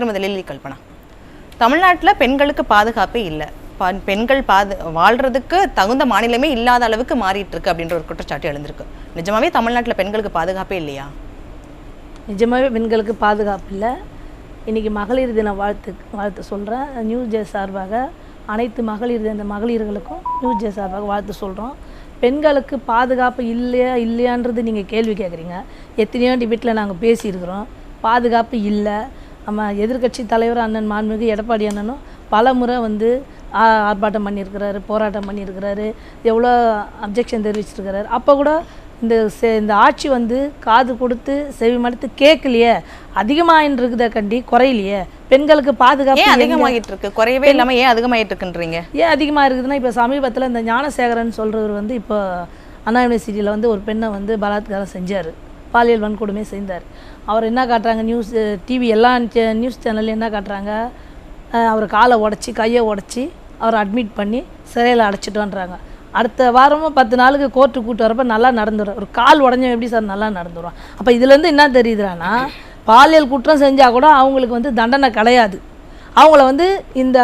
முதலில் கல்பனா, தமிழ்நாட்டில் பெண்களுக்கு பாதுகாப்பே இல்லை, பெண்கள் வாழ்றதுக்கு தகுந்த மாநிலமே இல்லாத அளவுக்கு மாறிட்டு இருக்கு அப்படின்ற ஒரு குற்றச்சாட்டு எழுந்திருக்கு. நிஜமாவே தமிழ்நாட்டில் பெண்களுக்கு பாதுகாப்பே இல்லையா? நிஜமாவே பெண்களுக்கு பாதுகாப்பு இல்லை. இன்றைக்கி மகளிர் தின வாழ்த்து சொல்கிறேன். நியூஸ் ஜே சார்பாக அனைத்து மகளிர்களுக்கும் நியூஸ் ஜே சார்பாக வாழ்த்து சொல்கிறோம். பெண்களுக்கு பாதுகாப்பு இல்லையான்றது நீங்கள் கேள்வி கேட்குறீங்க. எத்தனையோ டிபேட்டில் நாங்கள் பேசியிருக்கிறோம். பாதுகாப்பு இல்லை. நம்ம எதிர்கட்சி தலைவர் அண்ணன் மாண்புமிகு எடப்பாடி அண்ணனும் பல முறை ஆர்ப்பாட்டம் பண்ணியிருக்கிறாரு, போராட்டம் பண்ணியிருக்கிறாரு, எவ்வளோ அப்ஜெக்ஷன் தெரிவிச்சிருக்கிறாரு. அப்போ கூட இந்த ஆட்சி காது கொடுத்து செவி மடுத்து கேட்கலையே, அதிகமாகிட்டு இருக்குதா கண்டி குறையிலையே. பெண்களுக்கு பாதுகாப்பு அதிகமாகிட்டு இருக்கு, குறையவே இல்லாமல் ஏன் அதிகமாகிட்டு இருக்குன்றீங்க? ஏன் அதிகமாக இருக்குதுன்னா, இப்போ சமீபத்தில் இந்த ஞானசேகரன் சொல்கிறவர் இப்போ அண்ணா யூனிவர்சிட்டியில் ஒரு பெண்ணை பலாத்காரம் செஞ்சார், பாலியல் வன்கொடுமை செய்தார். அவர் என்ன காட்டுறாங்க, டிவி எல்லா நியூஸ் சேனல்லையும் என்ன காட்டுறாங்க, அவர் காலை உடச்சி கையை உடச்சி அவரை அட்மிட் பண்ணி சிறையில் அடைச்சிட்டோன்றாங்க. அடுத்த வாரமும் 10 நாளுக்கு கோர்ட்டுக்கு கூட்டு வரப்போ நல்லா நடந்துடும். ஒரு கால் உடஞ்சவன் எப்படி சார் நல்லா நடந்துடும்? அப்போ இதுலேருந்து என்ன தெரியுதுன்னா, பாலியல் குற்றம் செஞ்சால் கூட அவங்களுக்கு தண்டனை கிடையாது. அவங்கள இந்த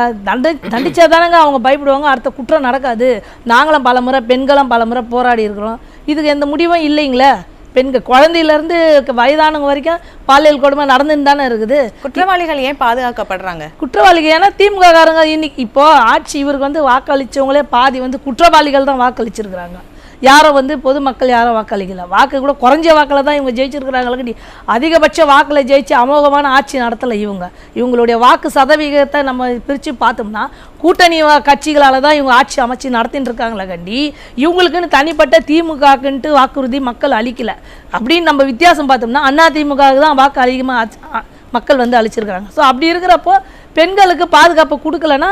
தண்டிச்சா தானேங்க அவங்க பயப்படுவாங்க, அடுத்த குற்றம் நடக்காது. நாங்களும் பல முறை பெண்களும் பல முறை போராடி இருக்கிறோம். இதுக்கு எந்த முடிவும் இல்லைங்களே. பெண்கள் குழந்தையிலேருந்து வயதானவங்க வரைக்கும் பாலியல் கொடுமை நடந்துன்னு தானே இருக்குது. குற்றவாளிகள் ஏன் பாதுகாக்கப்படுறாங்க? குற்றவாளிகள் ஏன்னா திமுக காரங்க இன்னைக்கு இப்போ ஆட்சி இவருக்கு வாக்களித்தவங்களே பாதி குற்றவாளிகள் தான் வாக்களிச்சிருக்கிறாங்க. யாரும் பொதுமக்கள் யாரும் வாக்களிக்கல. வாக்கு கூட குறைஞ்ச வாக்கில் தான் இவங்க ஜெயிச்சிருக்கிறாங்களுக்கு. அதிகபட்ச வாக்கில் ஜெயிச்சு அமோகமான ஆட்சி நடத்தலை இவங்களுடைய வாக்கு சதவீதத்தை நம்ம பிரித்து பார்த்தோம்னா கூட்டணி கட்சிகளால் தான் இவங்க ஆட்சி அமைச்சு நடத்தின்னு இருக்காங்களே கண்டி இவங்களுக்குன்னு தனிப்பட்ட திமுகக்குன்ட்டு வாக்குறுதி மக்கள் அளிக்கலை. அப்படின்னு நம்ம வித்தியாசம் பார்த்தோம்னா அண்ணா திமுகவுக்கு தான் வாக்கு அதிகமாக மக்கள் அளிச்சிருக்கிறாங்க. ஸோ அப்படி இருக்கிறப்போ பெண்களுக்கு பாதுகாப்பு கொடுக்கலன்னா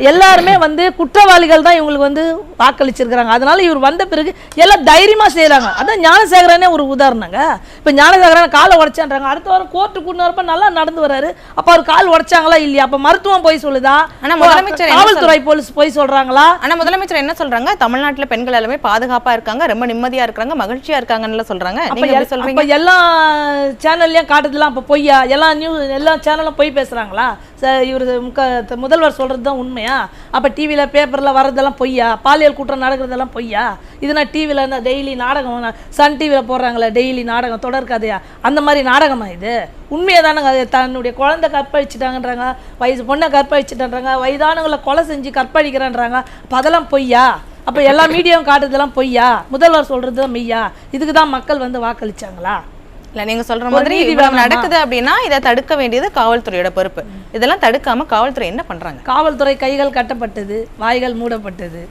எல்லாருமே குற்றவாளிகள் தான் இவங்களுக்கு வாக்களிச்சிருக்கிறாங்க. அதனால இவர் வந்த பிறகு எல்லாம் தைரியமாக செய்கிறாங்க. அதான் ஞானசேகரனே ஒரு உதாரணங்க. இப்போ ஞானசேகரன் காலை உடைச்சான்றாங்க, அடுத்த வாரம் கோர்ட்டு கூட்டு வரப்ப நல்லா நடந்து வர்றாரு. அப்போ அவர் கால் உடைச்சாங்களா இல்லையா? அப்போ மருத்துவம் போய் சொல்லுதா? ஆனால் முதலமைச்சர் காவல்துறை போலீஸ் போய் சொல்கிறாங்களா? ஆனால் முதலமைச்சர் என்ன சொல்கிறாங்க, தமிழ்நாட்டில் பெண்கள் எல்லாமே பாதுகாப்பாக இருக்காங்க, ரொம்ப நிம்மதியாக இருக்கிறாங்க, மகிழ்ச்சியாக இருக்காங்கன்னு சொல்கிறாங்க. அப்போ எல்லா சேனல்லையும் காட்டுறதுலாம் அப்போ பொய்யா? எல்லா சேனலும் பொய் பேசுகிறாங்களா? இவர் முதல்வர் சொல்கிறது தான் உண்மையா? அப்போ டிவியில் பேப்பரில் வர்றதெல்லாம் பொய்யா? பாலியல் குற்றம் நடக்கிறதெல்லாம் பொய்யா? இதுனா டிவியில் இருந்தால் டெய்லி நாடகம், சன் டிவியில் போடுறாங்களே டெய்லி நாடகம், தொடர்கதையா, அந்த மாதிரி நாடகமா இது? உண்மையை தானங்க. தன்னுடைய குழந்தை கற்பழிச்சிட்டாங்கன்றாங்க, வயசு பொண்ணை கற்பழிச்சிட்டான்றாங்க, வயதானவங்களை கொலை செஞ்சு கற்பழிக்கிறான்றாங்க. அப்போ அதெல்லாம் பொய்யா? அப்போ எல்லா மீடியாவும் காட்டுறதெல்லாம் பொய்யா? முதல்வர் சொல்கிறது தான் மெய்யா? இதுக்கு தான் மக்கள் வாக்களிச்சாங்களா? இல்லை, நீங்கள் சொல்கிற மாதிரி நடக்குது அப்படின்னா இதை தடுக்க வேண்டியது காவல்துறையோட பொறுப்பு. இதெல்லாம் தடுக்காம காவல்துறை என்ன பண்ணுறாங்க? காவல்துறை கைகள் கட்டப்பட்டது, வாய்கள் மூடப்பட்டது.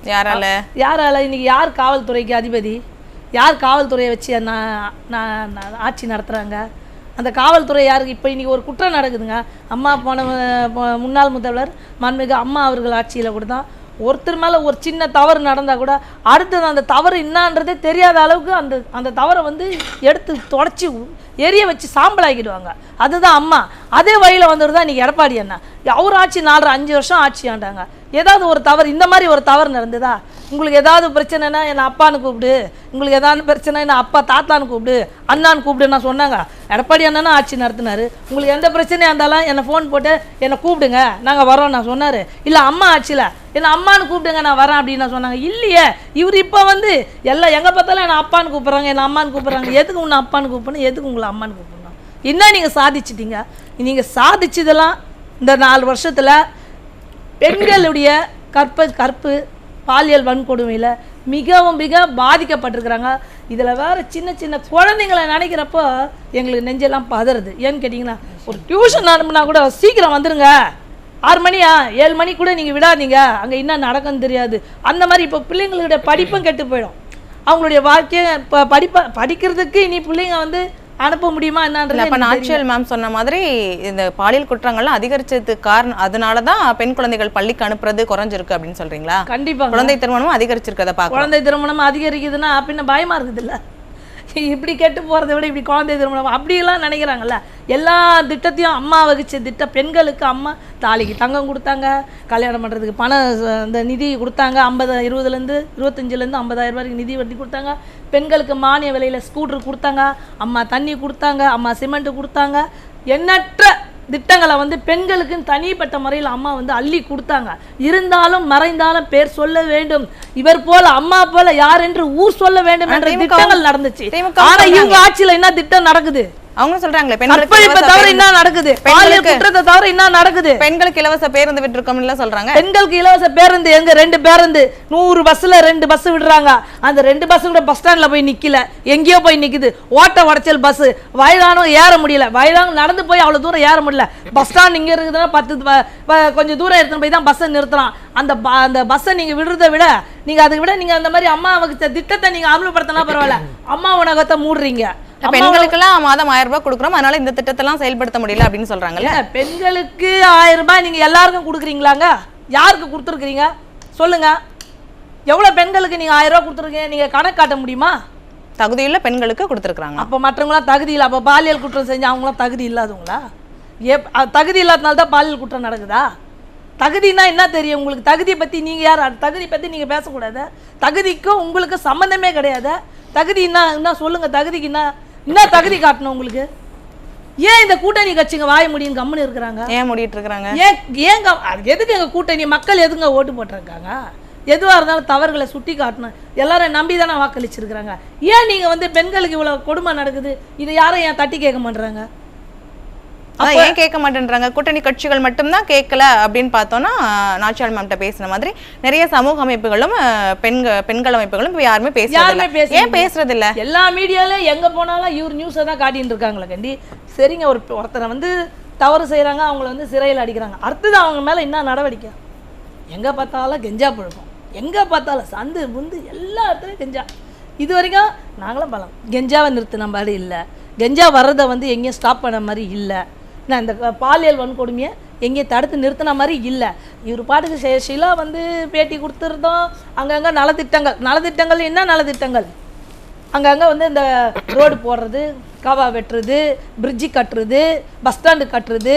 யாரால இன்னைக்கு யார் காவல்துறைக்கு அதிபதி? யார் காவல்துறையை வச்சு ஆட்சி நடத்துகிறாங்க? அந்த காவல்துறை யாருக்கு? இப்போ இன்றைக்கி ஒரு குற்றம் நடக்குதுங்க. அம்மா முன்னாள் முதல்வர் மாண்புமிகு அம்மா அவர்கள் ஆட்சியில் கூட தான் ஒருத்தர் மேலே ஒரு சின்ன தவறு நடந்தால் கூட அடுத்தது அந்த தவறு என்னான்றதே தெரியாத அளவுக்கு அந்த தவறை எடுத்து தொடச்சி எரிய வச்சு சாம்பல் ஆக்கிடுவாங்க. அதுதான் அம்மா. அதே வழியில் வந்துருதான் இன்றைக்கி எடப்பாடி அண்ணா. அவர் ஆட்சி 4-5 வருஷம் ஆட்சி ஆண்டாங்க. ஏதாவது ஒரு தவறு, இந்த மாதிரி ஒரு தவறு நடந்ததா? உங்களுக்கு ஏதாவது பிரச்சனைனா என்னை அப்பான்னு கூப்பிடு, உங்களுக்கு ஏதாவது பிரச்சனை என்ன அப்பா தாத்தான்னு கூப்பிடு, அண்ணான்னு கூப்பிடு நான் சொன்னாங்க. எடப்பாடி அண்ணனும் ஆட்சி நடத்தினார். உங்களுக்கு எந்த பிரச்சனையாக இருந்தாலும் என்னை ஃபோன் போட்டு என்னை கூப்பிடுங்க, நாங்கள் வரோம் நான் சொன்னார். இல்லை அம்மா ஆட்சியில் என்னை அம்மானு கூப்பிடுங்க நான் வரேன் அப்படின்னு நான் சொன்னாங்க. இல்லையே, இவர் இப்போ எல்லாம் எங்கே பார்த்தாலும் என்னை அப்பான்னு கூப்பிட்றாங்க, என்னை அம்மான்னு கூப்பிட்றாங்க. எதுக்கு உன்னை அப்பான்னு கூப்பிடணும், எதுக்கு உங்களை அம்மான்னு கூப்பிடணும்? என்ன நீங்கள் சாதிச்சிட்டீங்க? நீங்கள் சாதிச்சதெல்லாம் இந்த 4 வருஷத்தில் பெண்களுடைய கற்பு பாலியல் வன்கொடுமையில் மிக பாதிக்கப்பட்டிருக்கிறாங்க. இதில் வேறு சின்ன சின்ன குழந்தைங்களை நினைக்கிறப்போ எங்களுக்கு நெஞ்செல்லாம் பதறுது. ஏன்னு கேட்டிங்கன்னா, ஒரு டியூஷன் அனுப்புனா கூட சீக்கிரம் வந்துடுங்க, 6 மணியா 7 மணி கூட நீங்கள் விடாதீங்க, அங்கே என்ன நடக்குன்னு தெரியாது. அந்த மாதிரி இப்போ பிள்ளைங்களுடைய படிப்பும் கெட்டு போயிடும். அவங்களுடைய வாழ்க்கையை இப்போ படிக்கிறதுக்கு இனி பிள்ளைங்க அனுப்ப முடியுமா என்னன்றது. அப்போ நாச்சியல் மேம் சொன்ன மாதிரி இந்த பாலியல் குற்றங்கள்லாம் அதிகரிச்சதுக்கு காரணம் அதனால தான் பெண் குழந்தைகள் பள்ளிக்கு அனுப்புறது குறைஞ்சிருக்கு அப்படின்னு சொல்றீங்களா? கண்டிப்பாக. குழந்தை திருமணமும் அதிகரிச்சிருக்கதை பார்க்க. குழந்தை திருமணம் அதிகரிக்குதுன்னா பின்ன பயமா இருக்குது இல்லை? இப்படி கெட்டு போகிறத விட இப்படி குழந்தை திருமணம் அப்படிலாம் நினைக்கிறாங்கல்ல. எல்லா திட்டத்தையும் அம்மா வகிச்ச திட்டம். பெண்களுக்கு அம்மா தாலிக்கு தங்கம் கொடுத்தாங்க, கல்யாணம் பண்ணுறதுக்கு பணம் அந்த நிதி கொடுத்தாங்க. 20-20லேருந்து 25லேருந்து 50,000 வரைக்கும் நிதி வட்டி கொடுத்தாங்க. பெண்களுக்கு மானிய விலையில் ஸ்கூட்ரு கொடுத்தாங்க, அம்மா தண்ணி கொடுத்தாங்க, அம்மா சிமெண்ட்டு கொடுத்தாங்க. எண்ணற்ற திட்டங்களை வந்து பெண்களுக்குன்னு தனிப்பட்ட முறையில் அம்மா வந்து அள்ளி கொடுத்தாங்க. இருந்தாலும் மறைந்தாலும் பேர் சொல்ல வேண்டும், இவர் போல அம்மா போல யார் என்று ஊர் சொல்ல வேண்டும் என்ற திட்டங்கள் நடந்துச்சு. ஆனா இவங்க ஆட்சியில என்ன திட்டம் நடக்குது? அவங்க சொல்றாங்களே பெண்களுக்கு தவிர என்ன நடக்குது, பாலியல் குற்றத்தை தவிர என்ன நடக்குது? பெண்களுக்கு இலவச பேருந்து விட்டுருக்கோம்ல சொல்றாங்க. பெண்களுக்கு இலவச பேருந்து எங்க? 2 பேருந்து, 100 பஸ்ல 2 பஸ் விடுறாங்க. அந்த 2 பஸ் கூட பஸ் ஸ்டாண்ட்ல போய் நிக்கல, எங்கேயோ போய் நிக்குது. ஓட்ட உடைச்சல் பஸ், வயதானவங்க ஏற முடியல, வயதானவங்க நடந்து போய் அவ்வளவு தூரம் ஏற முடியல. பஸ் ஸ்டாண்ட் இங்க இருக்குதுன்னா 10 கொஞ்சம் தூரம் எடுத்துன்னு போய் தான் பஸ்ஸை நிறுத்துறான். அந்த பஸ்ஸை நீங்க விடுறதை விட நீங்க அதை விட நீங்க அந்த மாதிரி அம்மா திட்டத்தை நீங்க அமல்படுத்தினா பரவாயில்ல, அம்மா உணவகத்தை மூடுறீங்க. பெண்களுக்கெல்லாம் மாதம் 1000 ரூபாய் கொடுக்குறோம், அதனால இந்த திட்டத்தை எல்லாம் செயல்படுத்த முடியல அப்படின்னு சொல்றாங்கல்ல. பெண்களுக்கு 1000 ரூபாய் நீங்க எல்லாருக்கும் கொடுக்குறீங்களாங்க? யாருக்கு கொடுத்துருக்கீங்க சொல்லுங்க? எவ்வளவு பெண்களுக்கு நீங்க 1000 ரூபாய் கொடுத்துருக்கீங்க? நீங்க கணக்கு காட்ட முடியுமா? தகுதியுள்ள பெண்களுக்கு கொடுத்துருக்காங்க. அப்ப மற்றவங்களாம் தகுதி இல்லை. அப்ப பாலியல் குற்றம் செஞ்சு அவங்களாம் தகுதி இல்லாதவங்களா? தகுதி இல்லாதனால தான் பாலியல் குற்றம் நடக்குதா? தகுதினா என்ன தெரியும் உங்களுக்கு? தகுதியை பத்தி நீங்க யார்? தகுதி பத்தி நீங்க பேசக்கூடாது. தகுதிக்கும் உங்களுக்கு சம்பந்தமே கிடையாது. தகுதி என்ன சொல்லுங்க? தகுதிக்கு என்ன தகுதி காட்டணும் உங்களுக்கு? ஏன் இந்த கூட்டணி கட்சிங்க வாய முடியும் கம்முன்னு இருக்கிறாங்க? ஏன் மூடிட்டு இருக்காங்க? ஏங்க எதுக்கு எங்க கூட்டணி? மக்கள் எதுங்க ஓட்டு போட்டிருக்காங்க? எதுவாக இருந்தாலும் தவறுகளை சுட்டி காட்டணும். எல்லாரும் நம்பி தானே வாக்களிச்சிருக்கிறாங்க. ஏன் நீங்க வந்து பெண்களுக்கு இவ்வளவு கொடுமை நடக்குது, இதை யாரும் ஏன் தட்டி கேட்க மாட்டேறாங்க? ஏன் கேட்க மாட்டேன்றாங்க? கூட்டணி கட்சிகள் மட்டும்தான் கேட்கல அப்படின்னு பார்த்தோம்னா, நாச்சியார் மேம்கிட்ட பேசின மாதிரி நிறைய சமூக அமைப்புகளும் பெண்கள் அமைப்புகளும் யாருமே பேசுறது இல்ல. எல்லா மீடியாலும் எங்க போனாலும் இவர் நியூஸை தான் காட்டிட்டு இருக்காங்களே கண்டி. சரிங்க, ஒருத்தரை வந்து தவறு செய்யறாங்க, அவங்கள வந்து சிறையில் அடிக்கிறாங்க. அடுத்தது அவங்க மேல என்ன நடவடிக்கை? எங்க பார்த்தாலும் கெஞ்சா பழக்கம், எங்க பார்த்தாலும் சந்து முந்து எல்லா இடத்துலையும் கெஞ்சா. இது வரைக்கும் நாங்களும் பலம் கெஞ்சாவை நிறுத்தின மாதிரி இல்லை, கெஞ்சா வர்றதை வந்து எங்கேயும் ஸ்டாப் பண்ண மாதிரி இல்லை, நான் இந்த பாலியல் வன்கொடுமையை எங்கேயும் தடுத்து நிறுத்தின மாதிரி இல்லை. இவர் பாட்டுக்கு ஷீலா வந்து பேட்டி கொடுத்துருந்தோம். அங்கங்கே நலத்திட்டங்கள் என்ன நலத்திட்டங்கள்? அங்கங்கே வந்து இந்த ரோடு போடுறது, கவா வெட்டுறது, பிரிட்ஜு கட்டுறது, பஸ் ஸ்டாண்டு கட்டுறது,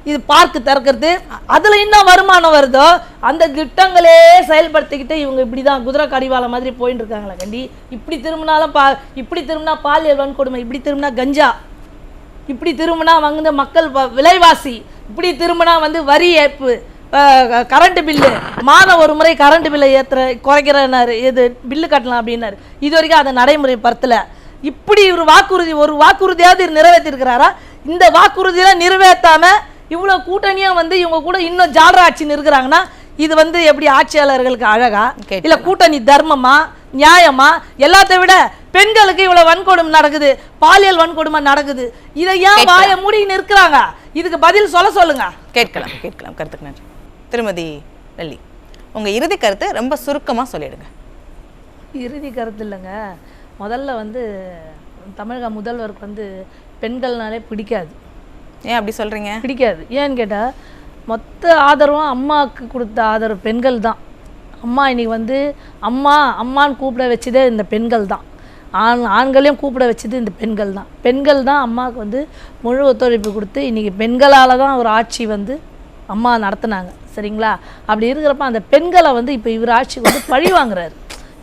இது பார்க்கு திறக்கிறது, அதில் என்ன வருமானம் வருதோ அந்த திட்டங்களே செயல்படுத்திக்கிட்டு இவங்க இப்படி தான் குதிரை கடிவாளம் மாதிரி போயின்னு இருக்காங்களா கண்டி. இப்படி திரும்பினாலும் இப்படி திரும்பினா பாலியல் வன்கொடுமை, இப்படி திரும்பினா கஞ்சா, இப்படி திரும்பினா வந்து மக்கள் விலைவாசி, இப்படி திரும்பினா வந்து வரி ஏற்பு, கரண்ட் பில்லு, மாதம் ஒரு முறை கரண்ட் பில்லை குறைக்கிறனாரு, இது பில்லு கட்டலாம் அப்படின்னாரு. இது வரைக்கும் அதை நடைமுறைப்படுத்தலை. இப்படி ஒரு வாக்குறுதியாவது நிறைவேற்றிருக்கிறாரா? இந்த வாக்குறுதியெல்லாம் நிறைவேற்றாம இவ்வளோ கூட்டணியாக வந்து இவங்க கூட இன்னும் ஜாலரா ஆட்சின்னு இருக்கிறாங்கன்னா இது வந்து எப்படி ஆட்சியாளர்களுக்கு அழகா இல்லை கூட்டணி தர்மமா நியாயமா? எல்லாத்தை விட பெண்களுக்கு இவ்வளோ வன்கொடுமை நடக்குது, பாலியல் வன்கொடுமை நடக்குது, இதை ஏன் வாய மூடின்னு இருக்கிறாங்க? இதுக்கு பதில் சொல்லுங்க. கேட்கலாம் கருத்துக்கு நன்றி. திருமதி வெள்ளி, உங்கள் இறுதி கருத்து ரொம்ப சுருக்கமாக சொல்லிடுங்க. இறுதி கருத்து இல்லைங்க, முதல்ல வந்து தமிழக முதல்வருக்கு வந்து பெண்கள்னாலே பிடிக்காது. ஏன் அப்படி சொல்கிறீங்க? பிடிக்காது ஏன்னு கேட்டால் மொத்த ஆதரவும் அம்மாவுக்கு கொடுத்த ஆதரவு பெண்கள் தான். அம்மா இன்னைக்கு வந்து அம்மான்னு கூப்பிட வச்சதே இந்த பெண்கள் தான். ஆண்களையும் கூப்பிட வச்சது இந்த பெண்கள் தான் அம்மாவுக்கு வந்து முழு ஒத்துழைப்பு கொடுத்து இன்றைக்கி பெண்களால் தான் ஒரு ஆட்சி வந்து அம்மா நடத்துனாங்க. சரிங்களா? அப்படி இருக்கிறப்ப அந்த பெண்களை வந்து இப்போ இவர் ஆட்சிக்கு வந்து பழி வாங்குறாரு.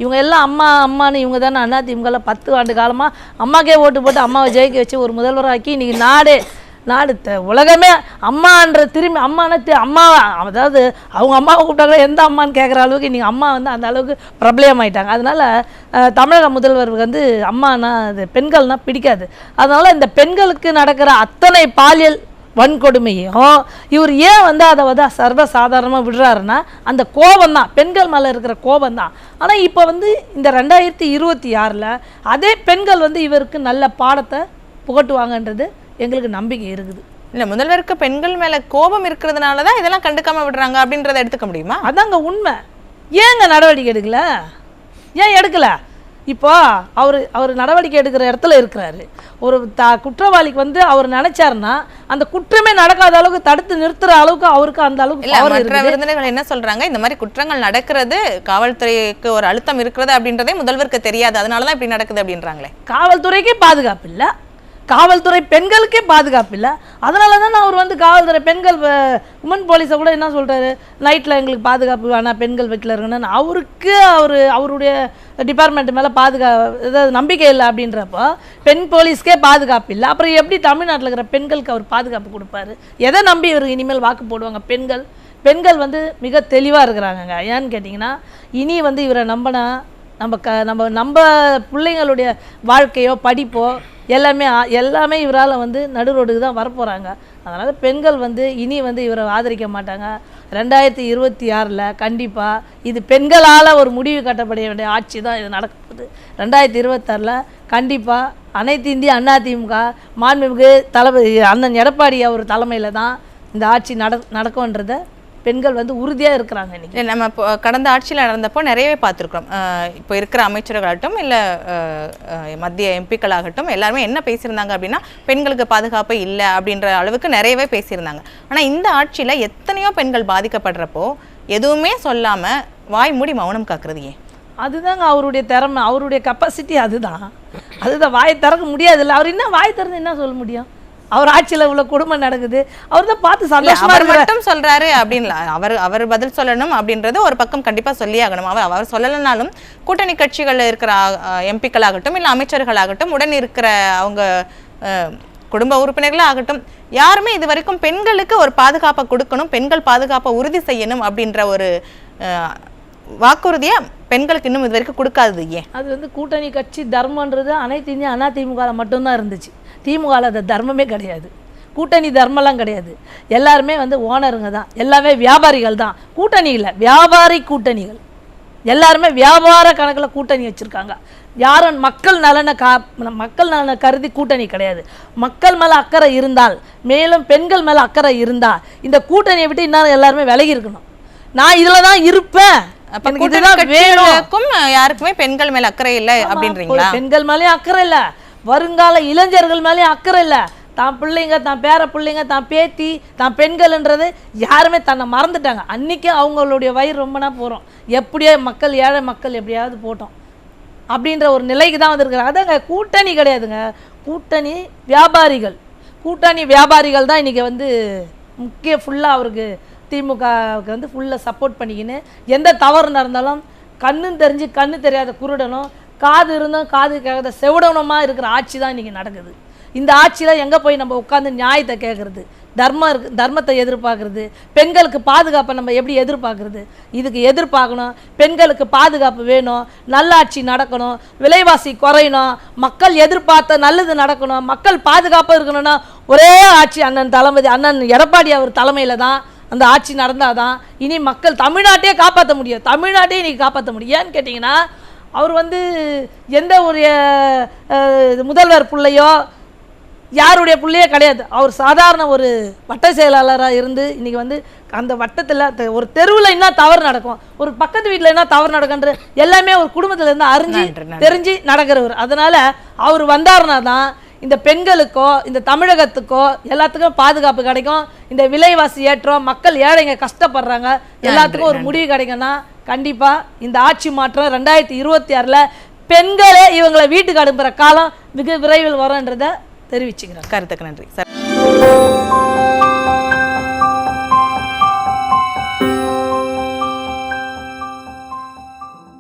இவங்க எல்லாம் அம்மான்னு இவங்க தானே அதிமுகவில் 10 ஆண்டு காலமாக அம்மாக்கே ஓட்டு போட்டு அம்மாவை ஜெயிக்க வச்சு ஒரு முதல்வராக்கி இன்றைக்கி நாடு உலகமே அம்மான்ற திரும்பி அம்மா, அதாவது அவங்க அம்மாவை கூப்பிட்டாங்க எந்த அம்மான்னு கேட்குற அளவுக்கு இன்றைக்கி அம்மா வந்து அந்த அளவுக்கு பிரபலமாயிட்டாங்க. அதனால் தமிழக முதல்வருக்கு வந்து அம்மானா அது பெண்கள்னால் பிடிக்காது. அதனால் இந்த பெண்களுக்கு நடக்கிற அத்தனை பாலியல் வன்கொடுமையும் இவர் ஏன் வந்து அதை வந்து சர்வசாதாரணமாக விடுறாருன்னா அந்த கோபம் தான், பெண்கள் மேலே இருக்கிற கோபம் தான். ஆனால் இப்போ வந்து இந்த 2026 அதே பெண்கள் வந்து இவருக்கு நல்ல பாடத்தை புகட்டுவாங்கன்றது எங்களுக்கு நம்பிக்கை இருக்குது. இல்லை, முதல்வருக்கு பெண்கள் மேலே கோபம் இருக்கிறதுனால தான் இதெல்லாம் கண்டுக்காம விடுறாங்க அப்படின்றத எடுத்துக்க முடியுமா? அதாங்க உண்மை. ஏங்க நடவடிக்கை எடுக்கல? ஏன் எடுக்கல? இப்போ அவர் நடவடிக்கை எடுக்கிற இடத்துல இருக்கிறாரு. ஒரு குற்றவாளிக்கு வந்து அவர் நினைச்சாருன்னா அந்த குற்றமே நடக்காத அளவுக்கு தடுத்து நிறுத்துற அளவுக்கு அவருக்கு அந்த அளவுக்கு விருந்தினர்கள் என்ன சொல்றாங்க, இந்த மாதிரி குற்றங்கள் நடக்கிறது காவல்துறைக்கு ஒரு அழுத்தம் இருக்கிறது அப்படின்றதே முதல்வருக்கு தெரியாது, அதனாலதான் இப்படி நடக்குது அப்படின்றாங்களே. காவல்துறைக்கே பாதுகாப்பு இல்லை, காவல்துறை பெண்களுக்கே பாதுகாப்பு இல்லை. அதனால தான் அவர் வந்து காவல்துறை பெண்கள் உமன் போலீஸை கூட என்ன சொல்கிறாரு, நைட்டில் எங்களுக்கு பாதுகாப்பு வேணாம், பெண்கள் வீட்டில் இருக்கணும்னு. அவருடைய டிபார்ட்மெண்ட் மேலே ஏதாவது நம்பிக்கை இல்லை அப்படின்றப்போ பெண் போலீஸ்க்கே பாதுகாப்பு இல்லை. அப்புறம் எப்படி தமிழ்நாட்டில் இருக்கிற பெண்களுக்கு அவர் பாதுகாப்பு கொடுப்பாரு? எதை நம்பி இவர் இனிமேல் வாக்கு போடுவாங்க? பெண்கள் வந்து மிக தெளிவாக இருக்கிறாங்கங்க. ஏன்னு கேட்டிங்கன்னா, இனி வந்து இவரை நம்பினா நம்ம பிள்ளைங்களுடைய வாழ்க்கையோ படிப்போ எல்லாமே இவரால் வந்து நடுரோடுக்கு தான் வரப்போகிறாங்க. அதனால் பெண்கள் வந்து இனி வந்து இவரை ஆதரிக்க மாட்டாங்க. 2026 கண்டிப்பாக இது பெண்களால் ஒரு முடிவு கட்டப்பட வேண்டிய ஆட்சி தான் இது நடக்குது. 2026 கண்டிப்பாக அனைத்து இந்திய அதிமுக மாண்புமிகு தளபதி அண்ணன் எடப்பாடி அவர் தலைமையில் தான் இந்த ஆட்சி நடக்கும்ன்றதை பெண்கள் வந்து உறுதியாக இருக்கிறாங்க. இன்றைக்கி நம்ம கடந்த ஆட்சியில் நடந்தப்போ நிறையவே பார்த்துருக்குறோம். இப்போ இருக்கிற அமைச்சர்களாகட்டும் இல்லை மத்திய எம்பிக்களாகட்டும் எல்லாருமே என்ன பேசியிருந்தாங்க அப்படின்னா, பெண்களுக்கு பாதுகாப்பு இல்லை அப்படின்ற அளவுக்கு நிறையவே பேசியிருந்தாங்க. ஆனால் இந்த ஆட்சியில் எத்தனையோ பெண்கள் பாதிக்கப்படுறப்போ எதுவுமே சொல்லாமல் வாய் மூடி மௌனம் காக்குறது ஏன்? அதுதாங்க அவருடைய திறமை, அவருடைய கெப்பாசிட்டி. அதுதான் வாயை திறக்க முடியாது இல்லை. அவர் என்ன வாய் திறந்து என்ன சொல்ல முடியும்? அவர் ஆட்சியில் உள்ள குடும்பம் நடக்குது, அவர் தான் பார்த்து சந்தோஷமா மட்டும் சொல்றாரு அப்படின்னு அவர் பதில் சொல்லணும் அப்படின்றது ஒரு பக்கம் கண்டிப்பா சொல்லி ஆகணும். அவர் சொல்லலைனாலும் கூட்டணி கட்சிகள்ல இருக்கிற எம்பிக்களாகட்டும் இல்லை அமைச்சர்களாகட்டும் உடன் இருக்கிற அவங்க குடும்ப உறுப்பினர்களாகட்டும் யாருமே இது வரைக்கும் பெண்களுக்கு ஒரு பாதுகாப்பை கொடுக்கணும், பெண்கள் பாதுகாப்பை உறுதி செய்யணும் அப்படின்ற ஒரு வாக்குறுதியை பெண்களுக்கு இன்னும் இது வரைக்கும் கொடுக்காதது ஏன்? அது வந்து கூட்டணி கட்சி தர்மன்றது அனைத்து இந்திய அதிமுக மட்டும்தான் இருந்துச்சு. திமுகவில் அது தர்மமே கிடையாது, கூட்டணி தர்மம்லாம் கிடையாது. எல்லாருமே வந்து ஓனருங்க தான், எல்லாமே வியாபாரிகள் தான். கூட்டணி இல்லை, வியாபாரி கூட்டணிகள். எல்லாருமே வியாபார கணக்கில் கூட்டணி வச்சுருக்காங்க. யாரும் மக்கள் நலனை கருதி கூட்டணி கிடையாது. மக்கள் மேலே அக்கறை இருந்தால், மேலும் பெண்கள் மேலே அக்கறை இருந்தால் இந்த கூட்டணியை விட்டு இன்னும் எல்லாருமே விலகி இருக்கணும். நான் இதில் தான் இருப்பேன், யாருக்குமே பெண்கள் மேல அக்கறை இல்லை அப்படின்றீங்களா? பெண்கள் மேலேயும் அக்கறை இல்லை, வருங்கால இளைஞர்கள் மேலேயும் அக்கறை இல்லை. தான் பிள்ளைங்க, தான் பேர பிள்ளைங்க, தான் பேத்தி, தான் பெண்கள்ன்றது யாருமே தன்னை மறந்துட்டாங்க. அன்றைக்கி அவங்களுடைய வயிறு ரொம்பனா போகிறோம், எப்படியோ மக்கள் ஏழை மக்கள் எப்படியாவது போட்டோம் அப்படின்ற ஒரு நிலைக்கு தான் வந்துருக்குறாங்க. அதாங்க கூட்டணி கிடையாதுங்க, கூட்டணி வியாபாரிகள் தான் இன்றைக்கி வந்து முக்கிய ஃபுல்லாக அவருக்கு திமுகவுக்கு வந்து ஃபுல்லாக சப்போர்ட் பண்ணிக்கின்னு எந்த தவறு நடந்தாலும் கண்ணும் தெரிஞ்சு கண்ணு தெரியாத குருடனும் காது இருந்தும் காது கேட்காத செவிடனுமா இருக்கிற ஆட்சி தான் இன்றைக்கி நடக்குது. இந்த ஆட்சியில் எங்கே போய் நம்ம உட்காந்து நியாயத்தை கேட்குறது, தர்மத்தை எதிர்பார்க்குறது, பெண்களுக்கு பாதுகாப்பை நம்ம எப்படி எதிர்பார்க்குறது? இதுக்கு எதிர்பார்க்கணும், பெண்களுக்கு பாதுகாப்பு வேணும், நல்லாட்சி நடக்கணும், விலைவாசி குறையணும், மக்கள் எதிர்பார்த்த நல்லது நடக்கணும், மக்கள் பாதுகாப்பாக இருக்கணும்னா ஒரே ஆட்சி அண்ணன் எடப்பாடி அவர் தலைமையில் தான் அந்த ஆட்சி நடந்தாதான் இனி மக்கள் தமிழ்நாட்டையே காப்பாற்ற முடியும். தமிழ்நாட்டையே இன்றைக்கி காப்பாற்ற முடியும். ஏன்னு கேட்டிங்கன்னா, அவர் வந்து எந்த ஒரு முதல்வர் பிள்ளையோ யாருடைய பிள்ளையோ கிடையாது. அவர் சாதாரண ஒரு வட்ட செயலாளராக இருந்து இன்றைக்கி வந்து அந்த வட்டத்தில் ஒரு தெருவில் என்ன தவறு நடக்கும், ஒரு பக்கத்து வீட்டில் என்ன தவறு நடக்குன்ற எல்லாமே ஒரு குடும்பத்தில் இருந்து அறிஞ்சு தெரிஞ்சு நடக்கிறவர். அதனால் அவர் வந்தாருன்னா தான் இந்த பெண்களுக்கோ இந்த தமிழகத்துக்கோ எல்லாத்துக்கும் பாதுகாப்பு கிடைக்கும். இந்த விலைவாசி ஏற்றம், மக்கள் ஏழைங்க கஷ்டப்படுறாங்க, எல்லாத்துக்கும் ஒரு முடிவு கிடைக்கும்னா கண்டிப்பாக இந்த ஆட்சி மாற்றம் 2026 பெண்களே இவங்களை வீட்டுக்கு அனுப்புகிற காலம் மிக விரைவில் வரும்ன்றதை தெரிவிச்சுக்கிறேன். கருத்துக்கு நன்றி சார்.